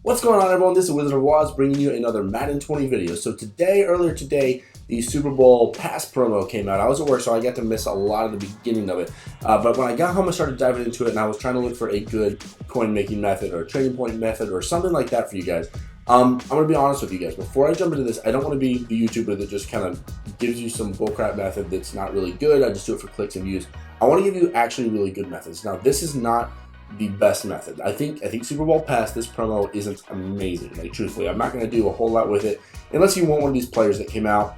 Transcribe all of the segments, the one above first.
What's going on, everyone? This is Wizard of Oz bringing you another Madden 20 video. So earlier today, the Super Bowl pass promo came out. I was at work, so I got to miss a lot of the beginning of it. But when I got home, I started diving into it, and I was trying to look for a good coin-making method or a trading point method or something like that for you guys. I'm going to be honest with you guys. Before I jump into this, I don't want to be the YouTuber that just kind of gives you some bullcrap method that's not really good. I just do it for clicks and views. I want to give you actually really good methods. Now, this is not the best method. I think Super Bowl pass, this promo isn't amazing. Like, truthfully, I'm not going to do a whole lot with it unless you want one of these players that came out.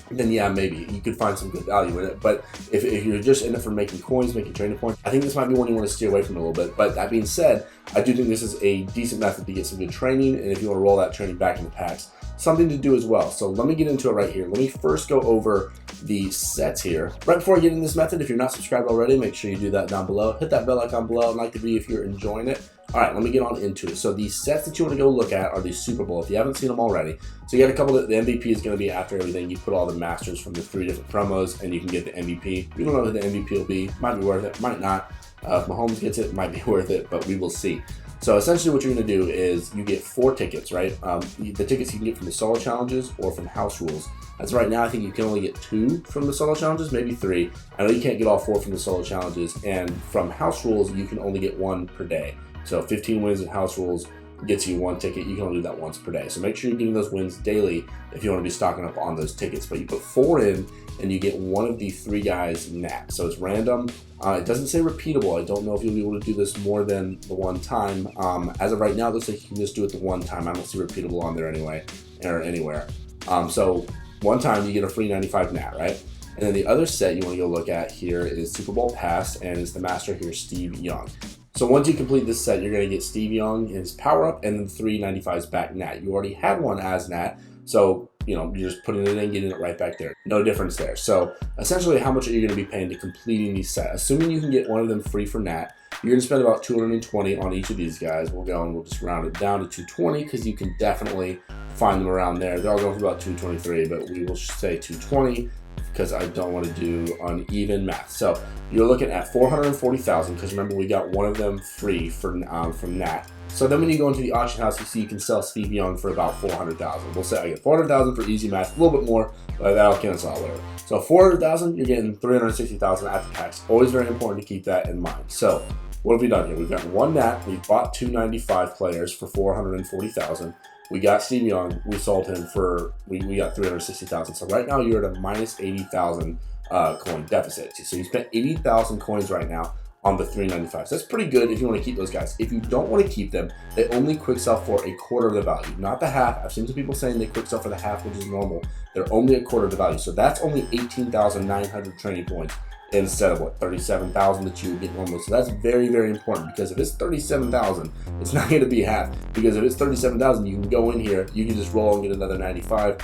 Then yeah, maybe you could find some good value in it. But if you're just in it for making coins, making trading points, I think this might be one you want to steer away from a little bit. But that being said, I do think this is a decent method to get some good training, and if you want to roll that training back into packs, something to do as well. So let me get into it right here. Let me first go over the sets here. Right before I get into this method, if you're not subscribed already, make sure you do that down below. Hit that bell icon below and like the video if you're enjoying it. All right, let me get on into it. So these sets that you want to go look at are the Super Bowl, if you haven't seen them already. So you got a couple of, the MVP is going to be after everything. You put all the masters from the 3 different promos and you can get the MVP. We don't know who the MVP will be. Might be worth it, might not. If Mahomes gets it might be worth it, but we will see. So essentially what you're going to do is you get 4 tickets, right? The tickets you can get from the solo challenges or from house rules. As right now, I think you can only get 2 from the solo challenges, maybe 3. I know you can't get all 4 from the solo challenges, and from house rules, you can only get 1 per day. So 15 wins in house rules gets you 1 ticket. You can only do that once per day. So make sure you're getting those wins daily if you want to be stocking up on those tickets. But you put 4 in, and you get 1 of the 3 guys nat. So it's random. It doesn't say repeatable. I don't know if you'll be able to do this more than the 1 time. As of right now, it looks like you can just do it the 1 time. I don't see repeatable on there anyway, or anywhere. So 1 time you get a free 95 nat, right? And then the other set you want to go look at here is Super Bowl pass, and it's the master here, Steve Young. So once you complete this set, you're going to get Steve Young, his power-up, and then 3 95s back nat. You already had 1 as nat, so you're just putting it in, getting it right back there. No difference there. So essentially, how much are you going to be paying to completing these sets? Assuming you can get 1 of them free for nat, you're going to spend about 220 on each of these guys. We'll just round it down to 220 because you can definitely find them around there. They're all going for about 223, but we will say 220 because I don't want to do uneven math. So you're looking at 440,000 because remember we got 1 of them free from nat. So then when you go into the auction house, you see you can sell Steve Young for about 400,000. We'll say I get 400,000 for easy math, a little bit more, but that'll cancel out whatever. So 400,000, you're getting 360,000 after tax. Always very important to keep that in mind. So what have we done here? We've got 1 nat. We bought 2 95 players for 440,000. We got Steve Young. We sold him for, we got 360,000. So right now you're at a minus 80,000 coin deficit. So you spent 80,000 coins right now on the 395. So that's pretty good if you want to keep those guys. If you don't want to keep them, they only quick sell for a quarter of the value, not the half. I've seen some people saying they quick sell for the half, which is normal. They're only a quarter of the value. So that's only 18,900 training points instead of what, 37,000 that you would get normally. So that's very, very important because if it's 37,000, it's not going to be half. Because if it's 37,000, you can go in here, you can just roll and get another 95,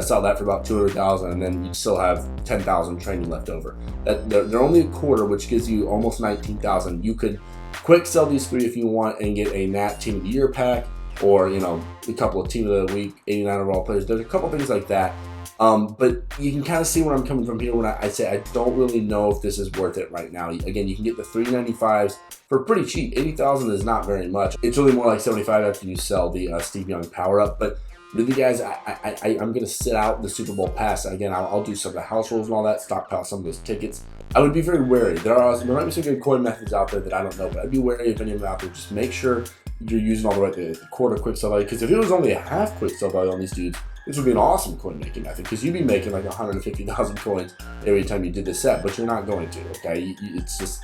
sell that for about 200,000, and then you still have 10,000 training left over. They're only a quarter, which gives you almost 19,000. You could quick sell these 3 if you want and get a Nat Team of the Year pack, or a couple of Team of the Week 89 overall players. There's a couple things like that. But you can kind of see where I'm coming from here when I say I don't really know if this is worth it right now. Again, you can get the 395s for pretty cheap. 80,000 is not very much. It's really more like 75 after you sell the Steve Young power up. But really, guys, I'm going to sit out the Super Bowl pass. Again, I'll do some of the house rules and all that, stockpile some of those tickets. I would be very wary. There might be some good coin methods out there that I don't know, but I'd be wary of any of them out there. Just make sure you're using all the right the quarter quick sell value. Because if it was only a half quick sell value on these dudes, this would be an awesome coin making method because you'd be making like 150,000 coins every time you did this set, but you're not going to. Okay, it's just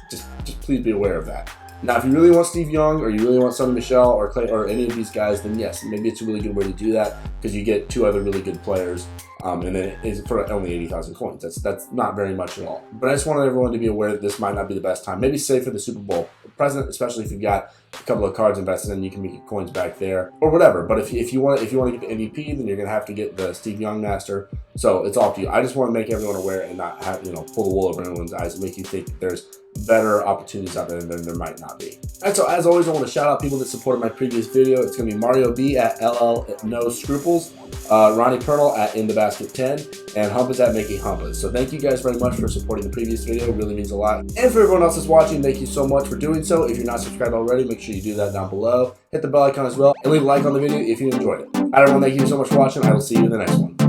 please be aware of that. Now, if you really want Steve Young or you really want Sonny Michel or Clay or any of these guys, then yes, maybe it's a really good way to do that because you get 2 other really good players, and then it's for only 80,000 coins. That's not very much at all. But I just wanted everyone to be aware that this might not be the best time. Maybe save for the Super Bowl present, especially if you've got a couple of cards invested in, you can make your coins back there or whatever. But if you want to get the MVP, then you're gonna have to get the Steve Young Master So it's all up to you. I just want to make everyone aware and not have, pull the wool over everyone's eyes and make you think there's better opportunities out there than there might not be. And so as always, I want to shout out people that supported my previous video. It's going to be Mario B at LL No Scruples, Ronnie Purnell at In the Basket 10, and Humpaz at Making Humpaz. So thank you guys very much for supporting the previous video. It really means a lot. And for everyone else that's watching, thank you so much for doing so. If you're not subscribed already, make sure you do that down below. Hit the bell icon as well, and leave a like on the video if you enjoyed it. All right, everyone, thank you so much for watching. I will see you in the next one.